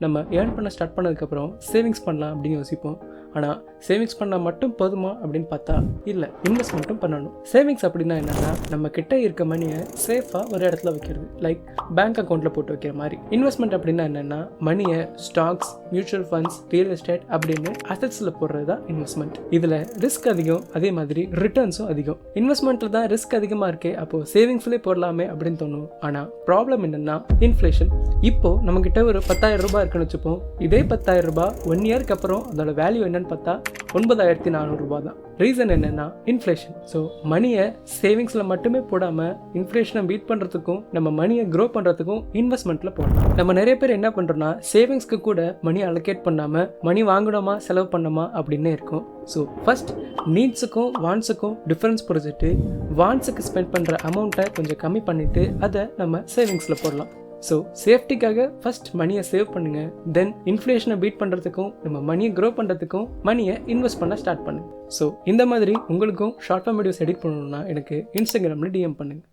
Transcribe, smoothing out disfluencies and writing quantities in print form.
நம்ம ஏர்ன் பண்ண ஸ்டார்ட் பண்ணதுக்கப்புறம் சேவிங்ஸ் பண்ணலாம் அப்படின்னு யோசிப்போம். ஆனால் சேவிங்ஸ் பண்ணால் மட்டும் போதுமா அப்படின்னு பார்த்தா இல்லை, இன்வெஸ்ட்மெண்ட்டும் பண்ணணும். சேவிங்ஸ் அப்படின்னா என்னென்னா நம்ம கிட்ட இருக்க மணியை சேஃபாக ஒரு இடத்துல வைக்கிறது, லைக் பேங்க் அக்கௌண்ட்டில் போட்டு வைக்கிற மாதிரி. இன்வெஸ்ட்மெண்ட் அப்படின்னா என்னென்னா மணியை stocks, mutual funds, real estate அப்படின்னு அசட்ஸில் போடுறது தான் இன்வெஸ்ட்மெண்ட். இதில் ரிஸ்க் அதிகம், அதே மாதிரி ரிட்டர்ன்ஸும் அதிகம். இன்வெஸ்ட்மெண்ட்டில் தான் ரிஸ்க் அதிகமாக இருக்கே, அப்போது சேவிங்ஸ்லேயே போடலாமே அப்படின்னு தோணும். ஆனால் ப்ராப்ளம் என்னென்னா இன்ஃப்ளேஷன். இப்போ நம்மக்கிட்ட ஒரு 10,000 ரூபாய் இருக்குன்னு வச்சுப்போம். இதே 10,000 ரூபாய் 1 இயர்க்கு அப்புறம் அதோட வேல்யூ என்னன்னு பார்த்தா 9,400 ரூபாய் தான். ரீசன் என்னன்னா இன்ஃப்ளேஷன். ஸோ மணியை சேவிங்ஸில் மட்டுமே போடாமல் இன்ஃப்ளேஷனை பீட் பண்ணுறதுக்கும் நம்ம மணியை க்ரோ பண்ணுறதுக்கும் இன்வெஸ்ட்மெண்ட்டில் போடலாம். நம்ம நிறைய பேர் என்ன பண்ணுறோன்னா சேவிங்ஸ்க்கு கூட மணி அலோகேட் பண்ணாமல் மணி வாங்கணுமா செலவு பண்ணணுமா அப்படின்னு இருக்கும். ஸோ ஃபர்ஸ்ட் நீட்ஸுக்கும் வான்ஸுக்கும் டிஃப்ரென்ஸ் புரிஞ்சுட்டு வான்ஸுக்கு ஸ்பெண்ட் பண்ணுற அமௌண்ட்டை கொஞ்சம் கம்மி பண்ணிவிட்டு அதை நம்ம சேவிங்ஸில் போடலாம். ஸோ சேஃப்டிக்காக ஃபர்ஸ்ட் மணியை சேவ் பண்ணுங்கள். தென் இன்ஃப்ளேஷனை பீட் பண்ணுறதுக்கும் நம்ம மணியை க்ரோ பண்ணுறதுக்கும் மணியை இன்வெஸ்ட் பண்ண ஸ்டார்ட் பண்ணுங்கள். ஸோ இந்த மாதிரி உங்களுக்கும் ஷார்ட் ஃபார்ம் வீடியோஸ் எடிட் பண்ணணும்னா எனக்கு இன்ஸ்டாகிராமில் டிஎம் பண்ணுங்கள்.